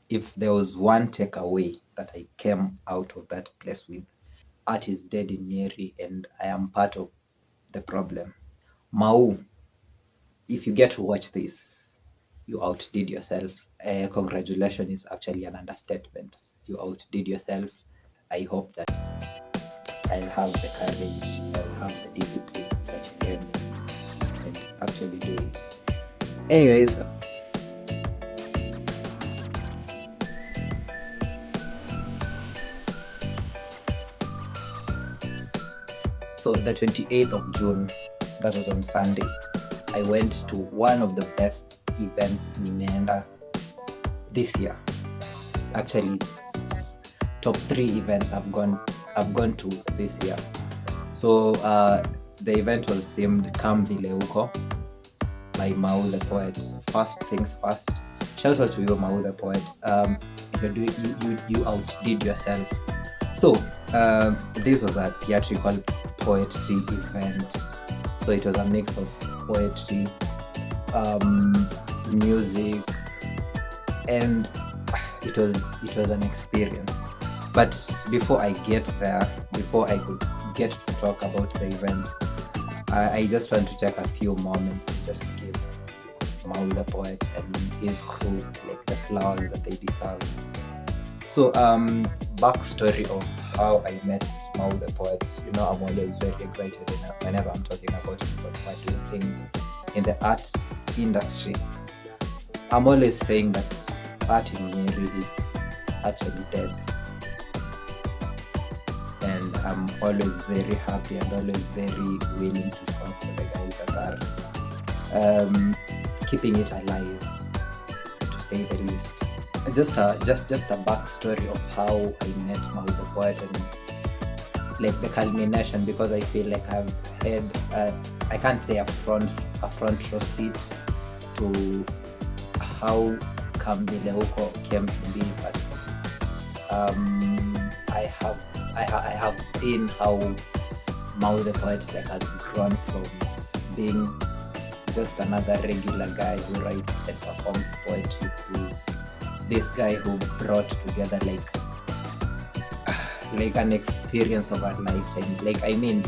if there was one takeaway that I came out of that place with, art is dead in Nyeri and I am part of the problem. Mau, if you get to watch this, you outdid yourself. Congratulations is actually an understatement. You outdid yourself. I hope that I'll have the courage, I'll have the discipline that you gave me and actually do it. Anyways, so the 28th of June, that was on Sunday, I went to one of the best events nimeenda this year. Actually, it's top 3 events I've gone to this year. So the event was themed Kam Vile Uko by Mau the Poet. First things first, shout out to you, Mau the Poet. You outdid yourself. So this was a theatrical poetry event. So it was a mix of poetry, music, and it was an experience. But before I get there, before I could get to talk about the event, I just want to take a few moments and just give Mau the Poet and his crew like the flowers that they deserve. So backstory of how I met Mau the Poet. I'm always very excited whenever I'm talking about people who are doing things in the art industry. I'm always saying that art in Nyeri is actually dead. And I'm always very happy and always very willing to shout for the guys that are keeping it alive, to say the least. Just a backstory of how I met Mau the Poet and like the culmination, because I feel like I've had I can't say a front row seat to how Kambile Huko came to be, but I have seen how Mau the Poet like has grown from being just another regular guy who writes and performs poetry to this guy who brought together like an experience of a lifetime. Like, I mean,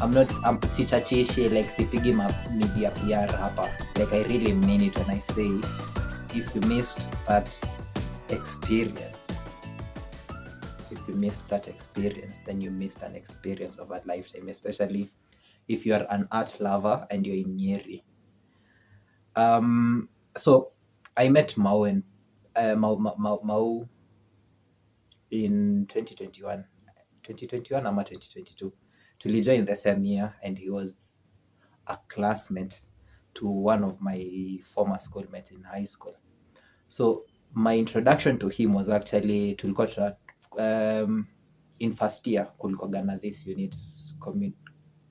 I'm sichachishi, like sipigi media PR hapa. Like, I really mean it when I say, if you missed that experience, then you missed an experience of a lifetime, especially if you are an art lover and you're in Nyeri. So I met Mau in 2021 ama 2022. Tulijoin the same year and he was a classmate to one of my former schoolmates in high school. So my introduction to him was actually tulikuwa in first year kulikuwa na this unit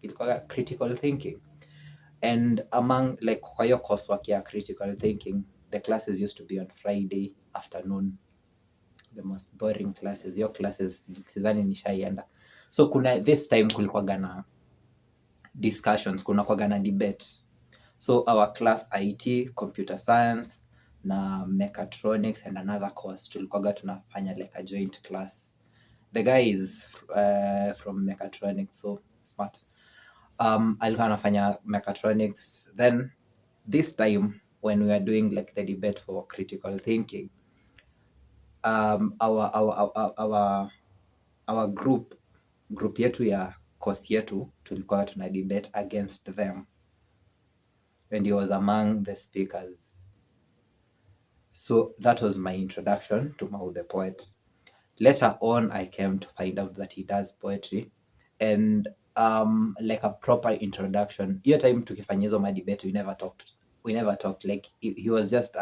ilikuwa critical thinking, and among like kwa hiyo coursework ya critical thinking, the classes used to be on Friday afternoon, the most boring classes. Your classes sidhani nishaienda. So kuna this time kulikuwa na discussions, kuna kwa na debates. So our class IT, computer science na mechatronics and another course tulikuwa tunafanya like a joint class. The guy is from mechatronics, so smart. Alikuwa anafanya mechatronics. Then this time when we were doing like the debate for critical thinking, our group yetu ya course yetu tulikuwa tuna debate against them, and he was among the speakers. So that was my introduction to Mau the Poet. Later on, I came to find out that he does poetry, and like a proper introduction. Your time tukifanya hizo madebate, we never talked. Like he was just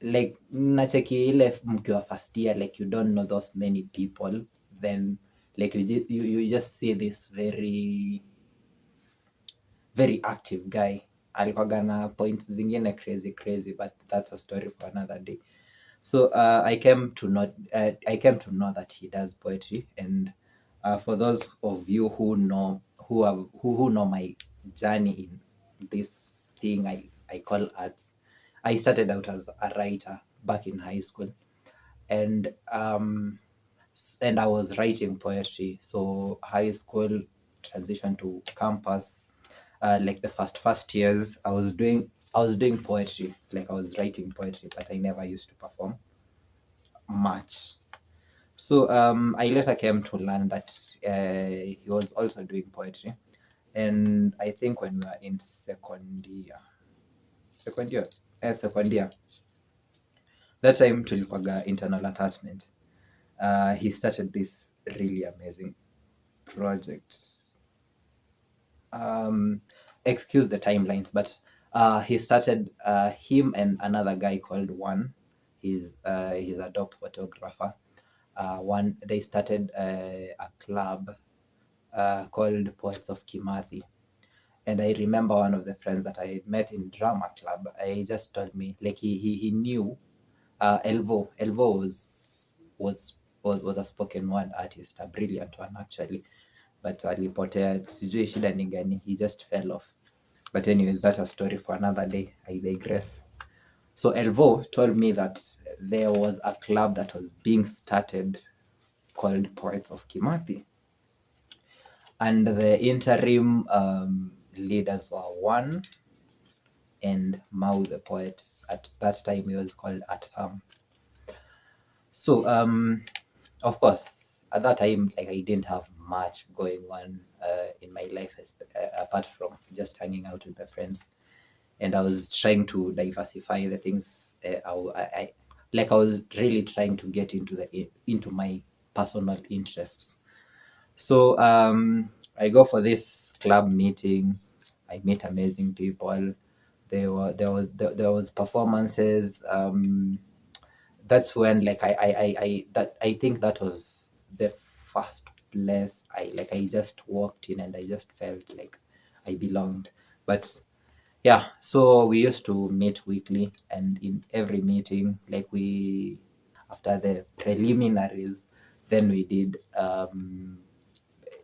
like nacheki ile mkiwa first year, like you don't know those many people, then like you just see this very very active guy. Alikuwa na points zingine crazy, but that's a story for another day. So I came to know that he does poetry, and for those of you who know my journey in this thing I call arts, I started out as a writer back in high school, and I was writing poetry. So high school transition to campus, like the first years, I was doing poetry. Like I was writing poetry, but I never used to perform much. So I later came to learn that he was also doing poetry, and I think when we were in second year, that time tulikuwaga internal attachment. He started this really amazing project. Excuse the timelines, but he started, him and another guy called One. He's a dope photographer. One, they started a club called Poets of Kimathi. And I remember one of the friends that I had met in drama club. I just told me, like, he knew Elvo was a spoken word artist, a brilliant one actually, but alipotea, sijui shida ni gani, he just fell off. But anyways, that's a story for another day. I digress. So Elvo told me that there was a club that was being started called Poets of Kimathi, and the interim leaders were One and Mau the poet. At that time he was called Atsam. So of course, at that time, like, I didn't have much going on in my life, apart from just hanging out with my friends, and I was trying to diversify the things. I was really trying to get into my personal interests. So I go for this club meeting. I meet amazing people. There was performances. That's when, like, I think that was the first place I just walked in and I just felt like I belonged. But yeah, so we used to meet weekly, and in every meeting, like, we, after the preliminaries, then we did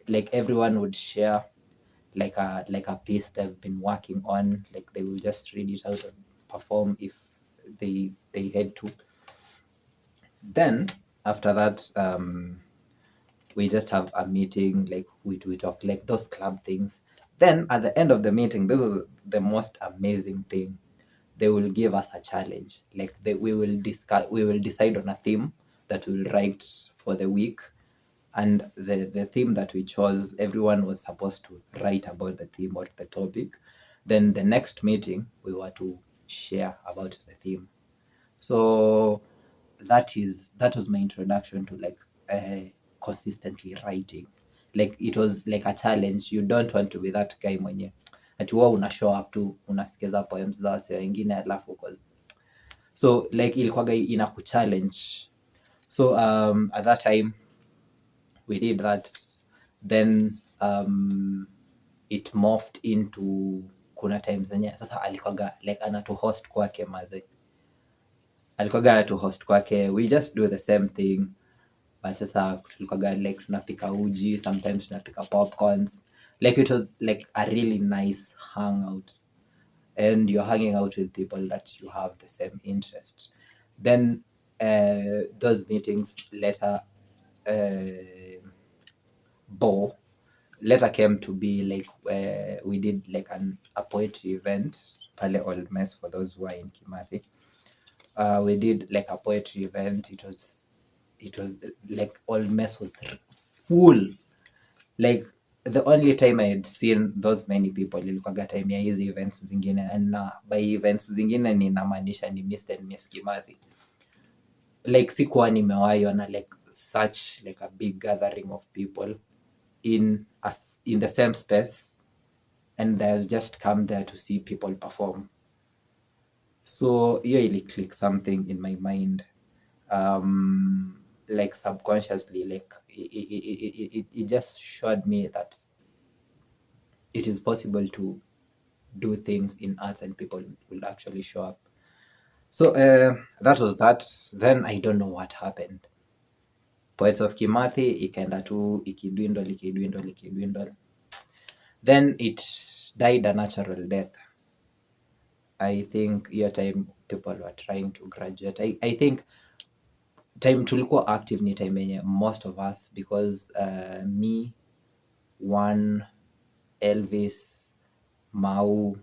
like, everyone would share like a piece they've been working on. Like, they will just read it out and perform if they had to. Then after that, we just have a meeting, like, we talk, like, those club things. Then at the end of the meeting, this was the most amazing thing. They will give us a challenge. Like, we will decide on a theme that we'll write for the week. And the theme that we chose, everyone was supposed to write about the theme or the topic. Then the next meeting, we were to share about the theme. So that was my introduction to, like, consistently writing. Like, it was like a challenge. You don't want to be that guy mwenye ati wewe una show up tu unasikiza poems za wase wengine alafu so, like, ilikuwaga inakuchallenge. So at that time we did that. Then it morphed into, kuna times zenye sasa alikuwaga like anatu host kwake maze, alikuwaga anatu host kwake, we just do the same thing. But sasa tulikuwaga like tunapika uji, sometimes tunapika popcorns. Like, it was like a really nice hangout, and you're hanging out with people that you have the same interest. Then those meetings later came to be like, we did like a poetry event pale Old Mess, for those who are in Kimathi. We did like a poetry event. It was like Old Mess was full. Like, the only time I had seen those many people ilikuwaga time ya hizi events zingine, and by events zingine ninamaanisha ni Mr. and Miss Kimathi. Like, sikuwa nimewahi ona like such like a big gathering of people in the same space, and they'll just come there to see people perform. So hiyo ili click something in my mind, like subconsciously, like it just showed me that it is possible to do things in arts and people will actually show up. So that was that. Then I don't know what happened. Poets of Kimathi ikaenda tu ikidwindle. Then it died a natural death. I think your time people were trying to graduate. I think time tulikuwa active ni time yenye most of us, because me, one, Elvis, Mau,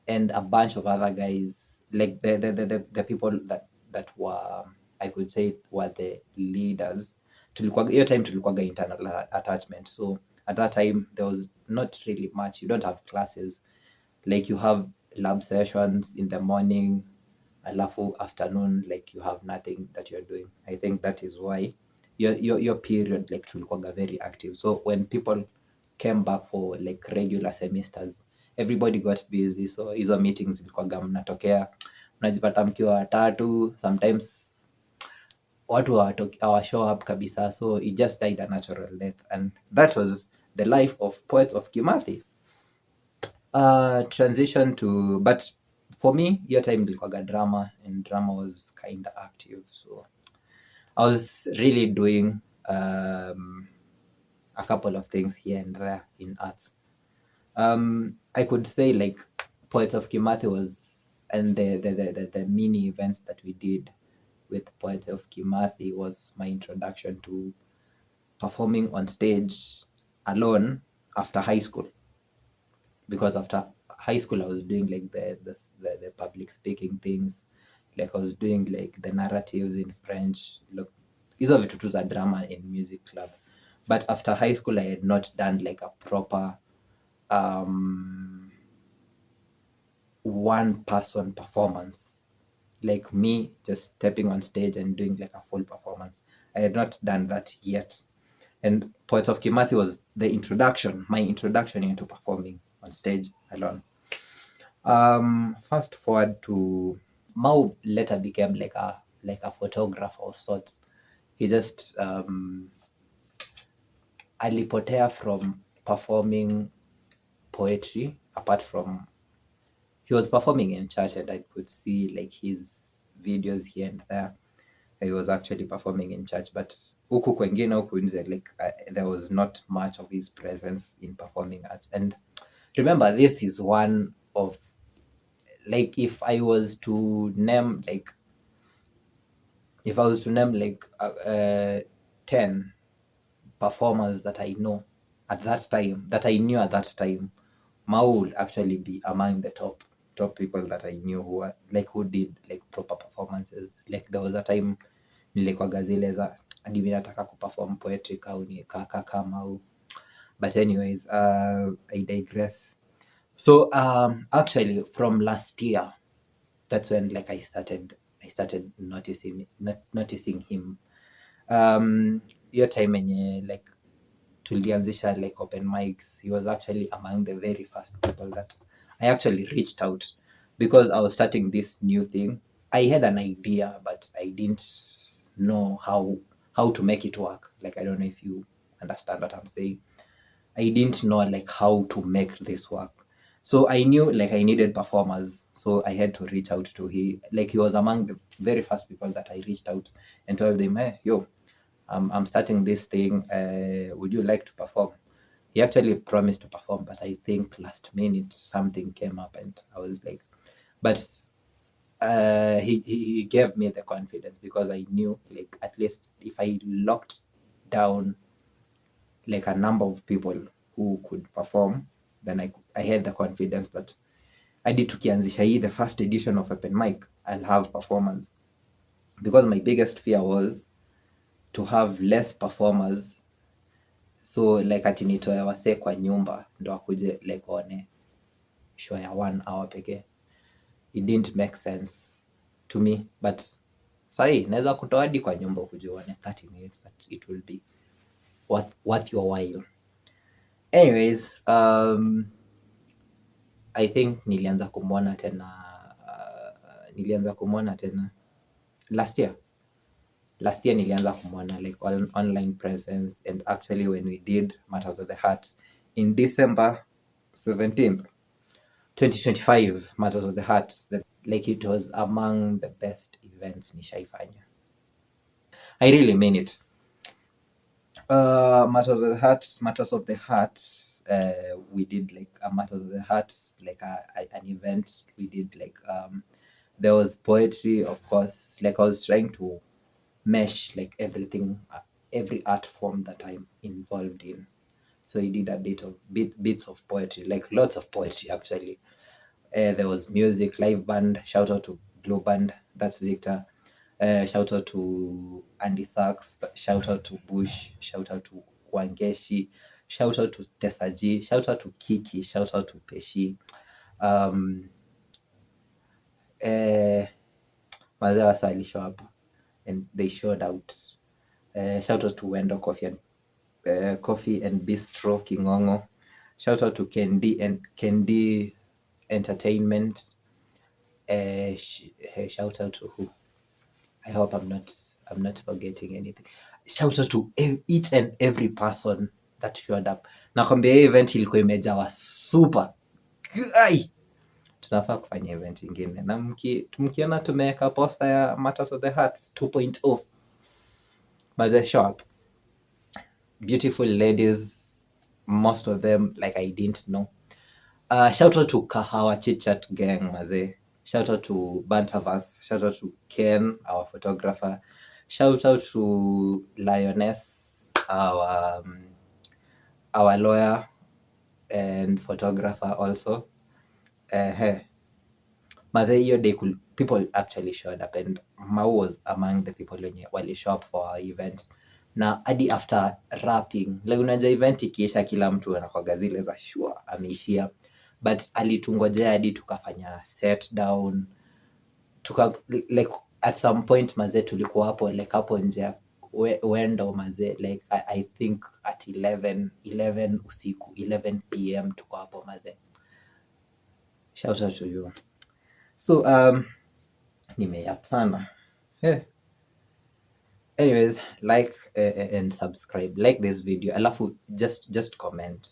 and a bunch of other guys, like the people that were, I could say, were the leaders. Hiyo time tulikuwaga internal attachment, so at that time there was not really much. You don't have classes, like you have lab sessions in the morning, alafu afternoon like you have nothing that you're doing. I think that is why your period like tulikuwaga very active. So when people came back for like regular semesters, everybody got busy, so hizo meetings zilikuwaga mnatokea, mnajipata mkiwa watatu, sometimes watu show up kabisa, so it just died a natural death. And that was the life of Poets of Kimathi. Transition to, but for me your time ilikuwaga drama, and drama was kind of active, so I was really doing a couple of things here and there in arts. I could say like Poets of Kimathi was, and the mini events that we did with Poets of Kimathi was my introduction to performing on stage alone after high school. Because after high school I was doing like the public speaking things, like I was doing like the narratives in French, look, hizo vitu tu za drama in music club. But after high school I had not done like a proper one person performance, like me just stepping on stage and doing like a full performance. I had not done that yet, and Poets of Kimathi was the introduction, my introduction into performing on stage alone. Fast forward to Mau later became like a photographer of sorts. He just alipotea from performing poetry, apart from he was performing in church, and I could see like his videos here and there. He was actually performing in church, but huku kwengine huku nje, like there was not much of his presence in performing arts. And remember, this is one of, like, if I was to name like 10 performers that I know at that time, that I knew at that time, Mao would actually be among the top people that I knew who did like proper performances. Like there was a time nilikuwaga zile za hadi mimi nataka kuperform poetry kauni kaka Mao. But anyways, I digress. So actually from last year, that's when like I started noticing him. Hiyo time yenye like tulianzisha like open mics, he was actually among the very first people that I actually reached out, because I was starting this new thing. I had an idea, but I didn't know how to make it work. Like, I don't know if you understand what I'm saying. I didn't know like how to make this work. So I knew like I needed performers, so I had to reach out to he was among the very first people that I reached out and told him, hey, yo, I'm starting this thing. Would you like to perform? He actually promised to perform, but I think last minute something came up, and I was like, but he gave me the confidence, because I knew like at least if I locked down like a number of people who could perform, then I had the confidence that hadi tukianzisha hii the first edition of open mic, I'll have performers. Because my biggest fear was to have less performers, so like ati nitoe wasee kwa nyumba ndo akuje like one show ya 1 hour pekee. It didn't make sense to me, but sahi naweza kutoa hadi kwa nyumba ukuje uone 30 minutes, but it will be worth your while. Anyways, I think nilianza kumwona tena last year nilianza kumwona like online presence, and actually when we did Matters of the Heart in December 17th 2025, Matters of the Heart, like it was among the best events nishaifanya. I really mean it. Matters of the Heart, we did like a Matters of the Heart, like an event. We did like There was poetry, of course. Like I was trying to mesh like everything, every art form that I'm involved in. So he did a bits of poetry, like lots of poetry actually. There was music, live band. Shout out to Blue Band. That's Victor. Shout out to Andy Thax. Shout out to Bush. Shout out to Wangeshi. Shout out to Tessa G. Shout out to Kiki. Shout out to Peshi. Mazee wasa alishow up and they showed out. Shout out to Wendo Coffee and Bistro Kingongo. Shout out to Kendi Entertainment. Shout out to who? I hope I'm not forgetting anything. Shout out to each and every person that showed up. Nakwambia hii event ilikuwa imejawa super. Ai! Tunafaa kufanya event ingine. Na mkiona tumeweka poster ya Matters of the Heart 2.0. Mazee show up. Beautiful ladies, most of them like I didn't know. Shout out to Kahawa Chit Chat gang, mazee. Shout out to Bantavas. Shout out to Ken, our photographer. Shout out to Lioness, our lawyer and photographer also. Mazee, hiyo day people actually showed up and Mau was among the people wenye wali show up for our event. Na hadi after rapping, like unajua event ikiisha kila mtu anakwaga zile za sure ameishia, but alitungojea hadi tukafanya set down, like at some point mazee tulikuwa hapo like hapo nje wendo mazee, like I think at 11 usiku, 11 pm tuko hapo mazee. Shout out to you. So nimeyap sana. Anyways, like and subscribe, like this video, alafu just comment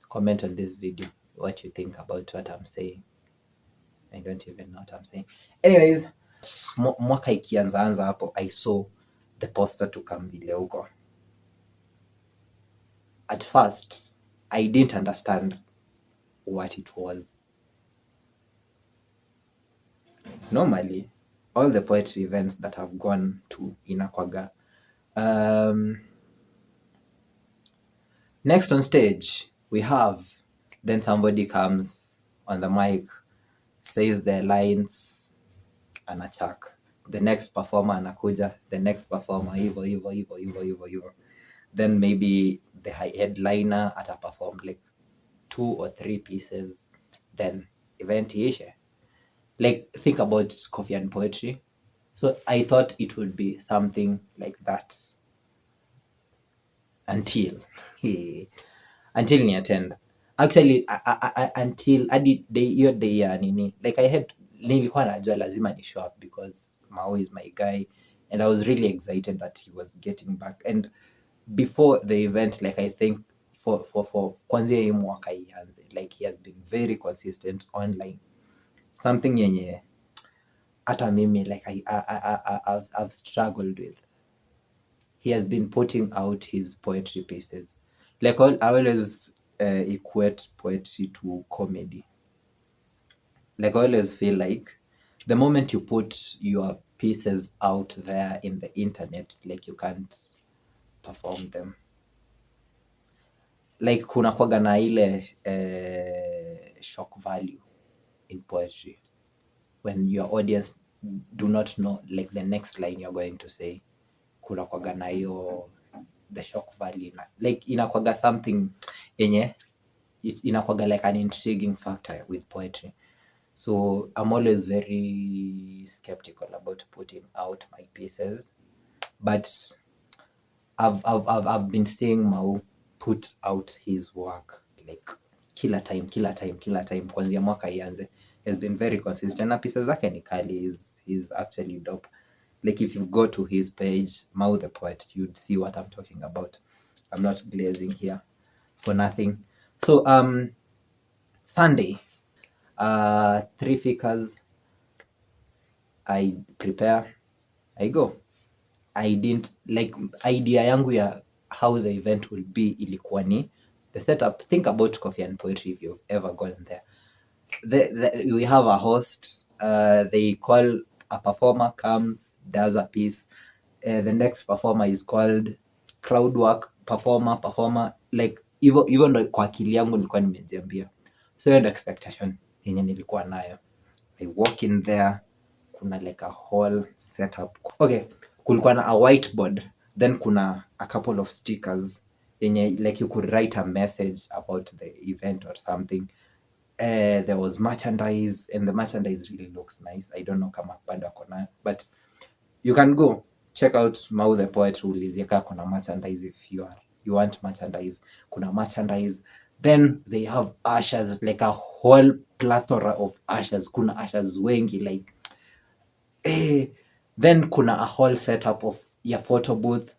comment on this video what you think about what I'm saying. I don't even know what I'm saying. Anyways, mwaka ikianza hapo I saw the poster to come vile huko. At first I didn't understand what it was. Normally all the poetry events that I've gone to inakwaga next on stage we have, then somebody comes on the mic, says their lines, anachak, the next performer anakuja, the next performer hivyo, then maybe the headliner ataperform like 2 or 3 pieces, then event iishe. Like think about coffee and poetry. So I thought it would be something like that until ni attend actually until hadi hiyo day ya nini, like I had, nilikuwa najua lazima ni show up because Mao is my guy and I was really excited that he was getting back. And before the event, like I think for kwanzia hii mwaka ianze, like he has been very consistent online, something yenye hata mimi like I've struggled with. He has been putting out his poetry pieces. Like I always equate poetry to comedy. Like I always feel like the moment you put your pieces out there in the internet, like you can't perform them. Like kuna kwaga na ile shock value in poetry when your audience do not know like the next line you're going to say. Kuna kwaga na hiyo the shock value, like inakwaga something yenye inakwaga like an intriguing factor with poetry. So I'm always very skeptical about putting out my pieces, but I've been seeing Mau put out his work like kila time kwanzia mwaka ianze. Has been very consistent na pieces zake ni kali. He's actually dope. Like if you go to his page, Mau the Poet, you'd see what I'm talking about. I'm not glazing here for nothing. So Sunday, 3 figures, I prepare, I go. I didn't like idea yangu ya how the event will be ilikuwa ni the setup. Think about coffee and poetry if you've ever gone there. We have a host, they call a performer comes, does a piece. The next performer is called crowd work, performer like hivyo ndo kwa akili yangu nilikuwa nimejiambia. So hiyo ndo expectation yenye nilikuwa nayo. I walk in there, kuna like a whole setup. Okay, kulikuwa na a whiteboard, then kuna a couple of stickers yenye like you could write a message about the event or something. There was merchandise, and the merchandise really looks nice. I don't know kama bado ako nayo, but you can go check out Mau the Poet ulizieka kuna merchandise if you want merchandise. Kuna merchandise, then they have ushers, like a whole plethora of ushers. Kuna ushers wengi like then kuna a whole setup of ya photo booth.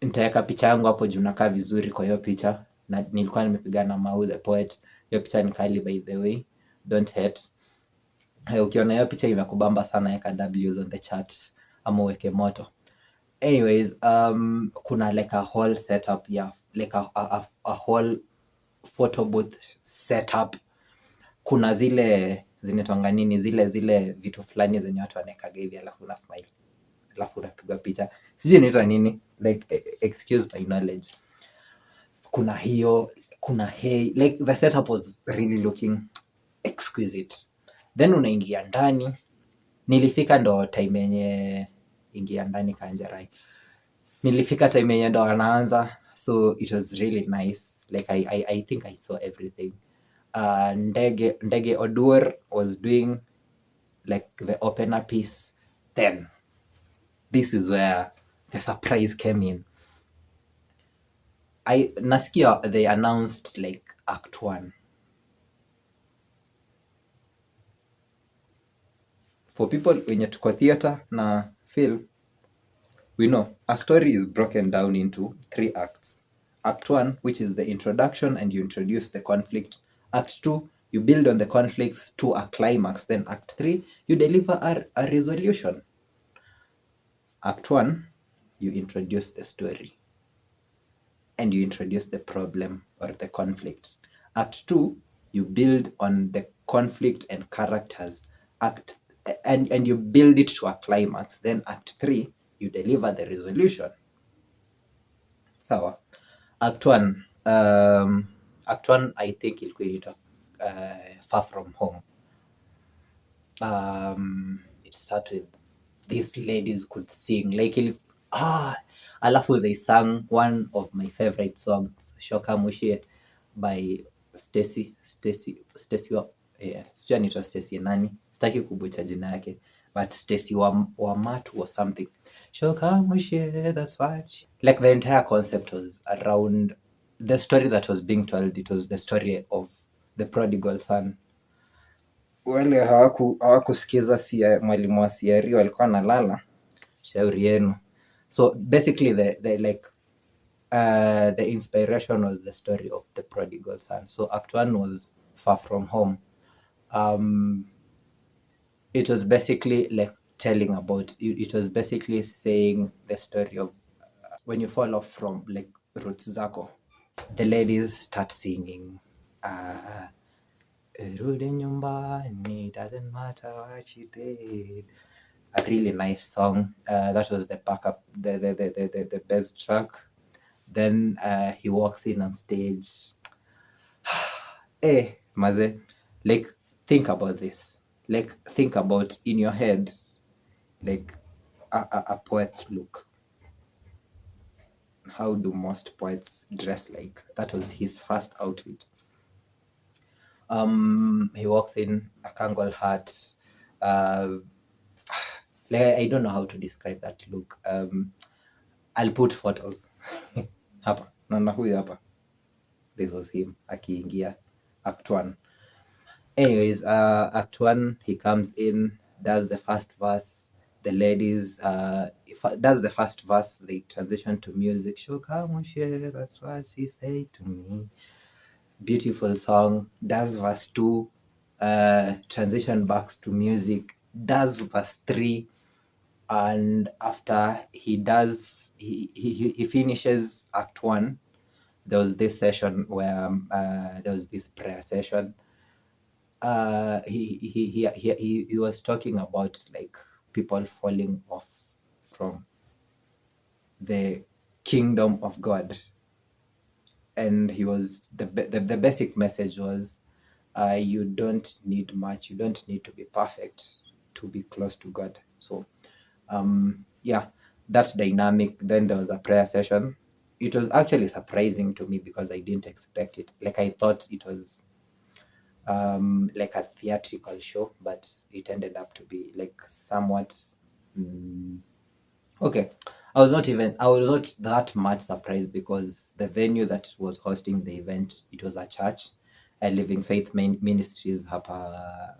Nitaweka picha yangu hapo juu nakaa vizuri kwa hiyo picha, na nilikuwa nimepiga na Mau the Poet. Hiyo picha ni kali by the way, don't hate. Ukiona hiyo picha imekubamba sana, weka W's on the charts ama uweke moto. Anyways, kuna like a whole setup ya like a whole photo booth setup. Kuna zile zinaitwanga nini, zile vitu fulani zenye watu wanaekaga hivi alafu una smile alafu unapiga picha, sijui inaitwa nini, like excuse my knowledge. Kuna hiyo, kuna hey, like the setup was really looking exquisite. Then unaingia ndani, nilifika ndo time yenye ingia ndani Kanjarai, nilifika time yenye ndo wanaanza, so it was really nice. Like I think I saw everything. Ndege Oduor was doing like the opener piece. Then this is where the surprise came in. Nasikia they announced like Act 1. For people wenye tuko theater na film, we know a story is broken down into 3 acts. Act 1, which is the introduction and you introduce the conflict. Act 2, you build on the conflicts to a climax. Then Act 3, you deliver a resolution. Act 1, you introduce the story and you introduce the problem or the conflict. Act 2, you build on the conflict and characters. And you build it to a climax. Then Act 3, you deliver the resolution. Sawa. Act 1, I think ilikuwa inaitwa Far From Home. It starts with these ladies could sing like alafu they sang one of my favorite songs, Shoka Mushie, by Stacy sijui anaitwa Stacy nani, sitaki kubucha jina yake, but Stacy Wamatu or something. Shoka Mushie, that's what like the entire concept was around the story that was being told. It was the story of the prodigal son. Wale hawakusikiza mwalimu wa CRE walikuwa nalala, shauri yenu. So basically the inspiration was the story of the prodigal son. So Act 1 was Far From Home. It was basically like telling about, it was basically saying the story of when you fall off from like roots zako, the ladies start singing Rudi nyumbani, doesn't matter what you did. A really nice song. That was the backup, the best track. Then he walks in on stage. Maze, like think about this. Like think about in your head, like a poet's look. How do most poets dress like? That was his first outfit. He walks in a Kangol hat. Like, I don't know how to describe that look. I'll put photos. Hapa, naona huyu hapa. This was him akiingia Act 1. Anyways, Act 1, he comes in, does the first verse. The ladies does the first verse. They transition to music. Shokamushe, that's what she said to me. Beautiful song. Does verse 2, transition back to music. Does verse 3, and after he does, he finishes Act 1. There was this session where there was this prayer session. he was talking about like people falling off from the kingdom of God, and he was the basic message was, you don't need much, you don't need to be perfect to be close to God. So yeah, that's dynamic. Then there was a prayer session. It was actually surprising to me because I didn't expect it. Like I thought it was like a theatrical show, but it ended up to be like somewhat okay. I was not that much surprised because the venue that was hosting the event, it was a church, a Living Faith Ministries hapa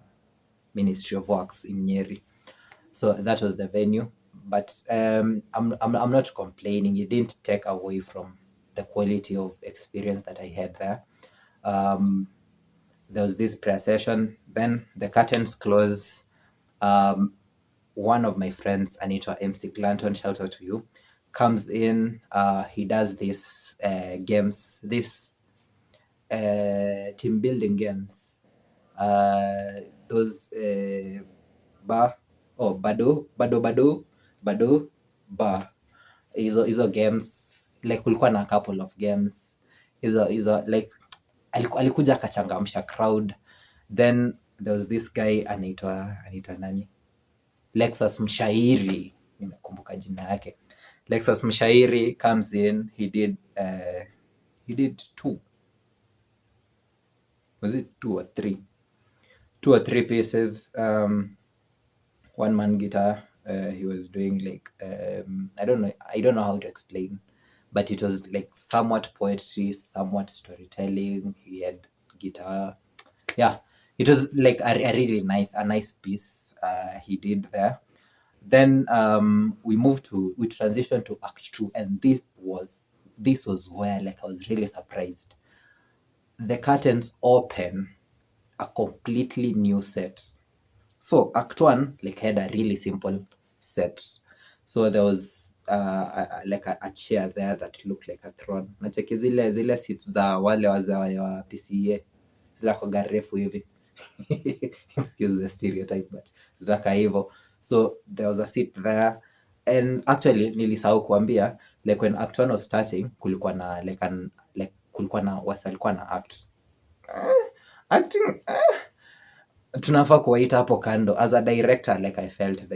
Ministry of Works in Nyeri. So that was the venue. But I'm not complaining. It didn't take away from the quality of experience that I had there. There was this prayer session. Then the curtains close. One of my friends, Anita MC Glanton, shout out to you, comes in. He does this games, this team building games. Those bado ba hizo games, like kulikuwa na couple of games hizo like alikuja akachangamsha crowd. Then there was this guy anaitwa nani, Lexus Mshairi, nimekumbuka jina yake. Lexus Mshairi comes in. He did two, was it two or three pieces, one man guitar. He was doing like I don't know how to explain, but it was like somewhat poetry, somewhat storytelling. He had guitar. Yeah, it was like a really nice piece he did there. Then we transitioned to Act 2, and this was where like I was really surprised. The curtains open, a completely new set. So Act 1 like had a really simple set. So there was like a chair there that looked like a throne. Nacheki zile seats za wale wazee wa PCA, zile kwaga refu hivi. Excuse the stereotype, but zitaka hivyo. So there was a seat there, and actually nilisahau kuambia, like when Act 1 was starting, kulikuwa na kulikuwa na wasa walikuwa na acting tunafaa kuwaita hapo kando. As a director, like I felt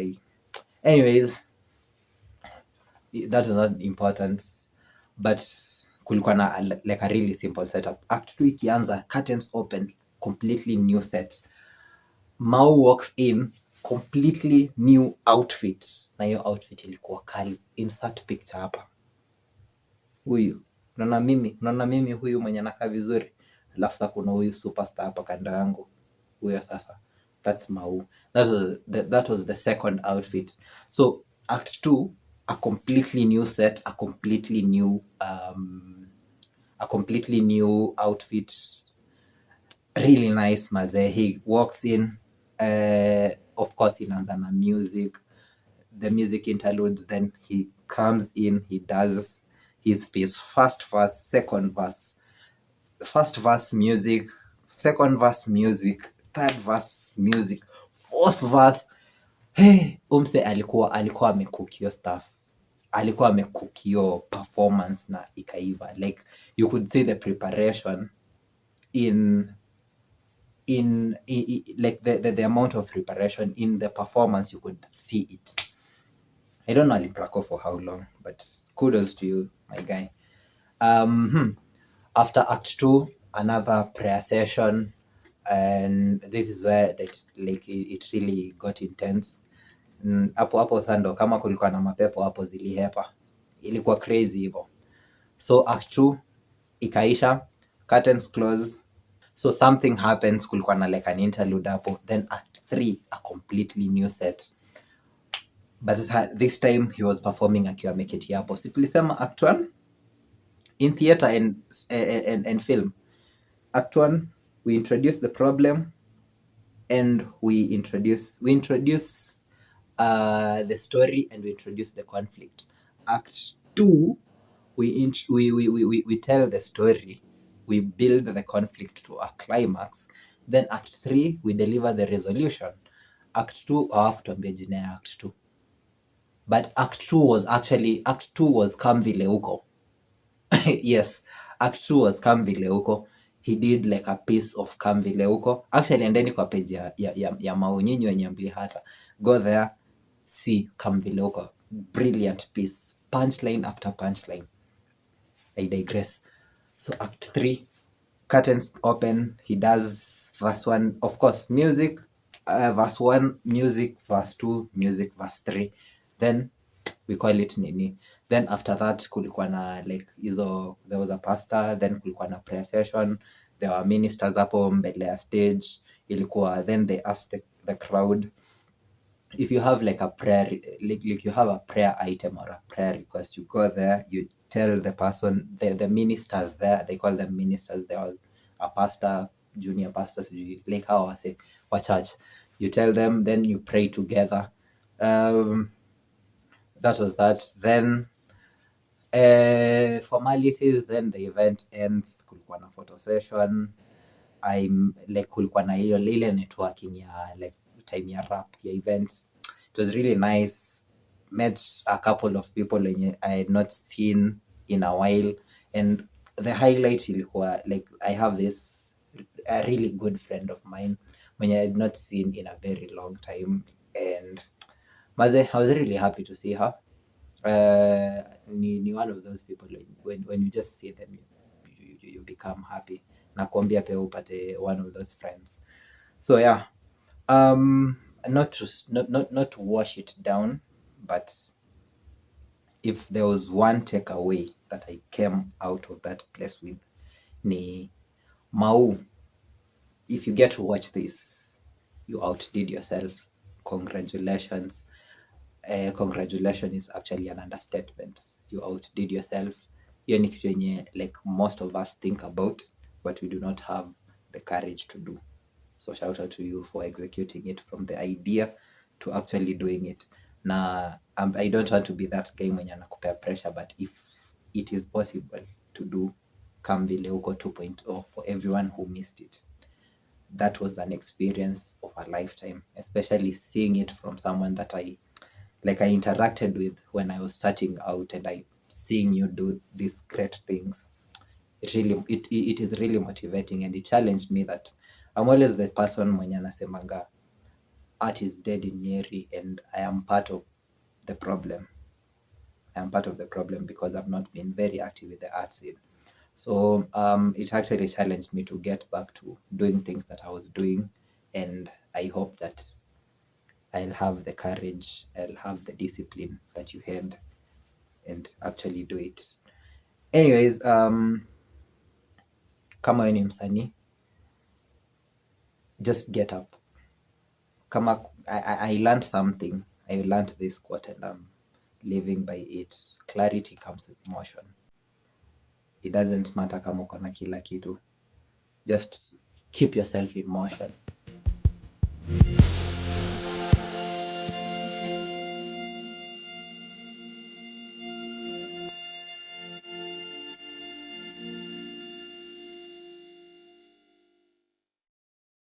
anyways, that is not important, but kulikuwa na like a really simple setup. Act 2 ikianza, curtains open, completely new set. Mau walks in, completely new outfit, na hiyo outfit ilikuwa kali. Insert picture hapa. Huyu unaona mimi huyu mwenye nakaa vizuri, alafu sasa kuna huyu superstar hapa kando yangu. Huyo sasa, that's Mau. That was the second outfit. So Act 2, a completely new set, a completely new outfit, really nice mazee. He walks in, of course inaanza na music, the music interludes. Then he comes in, he does his piece. First verse, second verse, first verse music, second verse music, third verse music, fourth verse. Hey, umse alikuwa amekukio stuff, alikuwa amekukio performance na ikaiva. Like you could see the preparation in like the amount of preparation in the performance. You could see it. I don't know Aliprako for how long, but kudos to you, my guy. After Act 2, another prayer session, and this is where it really got intense. Hapo sando kama kulikuwa na mapepo hapo zilihepa, ilikuwa crazy hivyo. So Act 2 ikaisha, curtains close. So something happens, kulikuwa na like an interlude hapo. Then Act 3, a completely new set, but this time he was performing akiwa ameketi hapo. Si tulisema Act 1 in theater and film. Act 1, we introduce the problem, and we introduce the story, and we introduce the conflict. Act 2, we tell the story, we build the conflict to a climax, Then act 3 we deliver the resolution. Act 2 hawakutuambia jina ya act 2, but act 2 was come vile uko. Yes, act 2 was come vile uko. He did like a piece of come vile uko. Actually endeni kwa page ya Maunyinyi wenye mlihata, go there, see come vile uko, brilliant piece, punchline after punchline. I digress. So act 3, curtains open, he does verse 1, of course music, verse 1 music, verse 2 music, verse 3, then we call it nini. Then after that kulikuwa na like hizo, there was a pastor, then kulikuwa na prayer session, there were ministers hapo mbele ya stage ilikuwa, then they asked the crowd if you have like a prayer, like you have a prayer item or a prayer request, you go there, you tell the person, the ministers there, they call them ministers, they are a pastor, junior pastors, like how I say, wa church, you tell them, then you pray together. That was that. Then formalities, then the event ends, kulikuwa na photo session, I'm like kulikuwa na hiyo ile networking ya like time ya rap ya events. It was really nice, met a couple of people wenye I had not seen in a while, and the highlight ilikuwa like I have this a really good friend of mine mwenye I had not seen in a very long time, and maze I was really happy to see her. Ni one of those people when you just see them you become happy, na kuambia pia upate one of those friends. So yeah, not to wash it down, but if there was one takeaway that I came out of that place with, ni Mau, if you get to watch this, you outdid yourself. Congratulations. Congratulations is actually an understatement. You outdid yourself. Hiyo ni kitu yenye like most of us think about, but we do not have the courage to do. So shout out to you for executing it from the idea to actually doing it. Na I don't want to be that guy mwenye anakupea pressure, but if it is possible to do Come Vile Uko 2.0 for everyone who missed it, that was an experience of a lifetime, especially seeing it from someone that I interacted with when I was starting out, and I seeing you do these great things. It is really motivating, and it challenged me that I'm always the person mwenye anasemanga art is dead in Nyeri, and I am part of the problem. I am part of the problem because I've not been very active with the art scene. So it actually challenged me to get back to doing things that I was doing, and I hope that I'll have the courage, I'll have the discipline that you had, and actually do it. Anyways, kama wewe ni msanii, just get up. Kama I learned something, I learned this quote, and I'm living by it. Clarity comes with motion. It doesn't matter kama uko na kila kitu, just keep yourself in motion.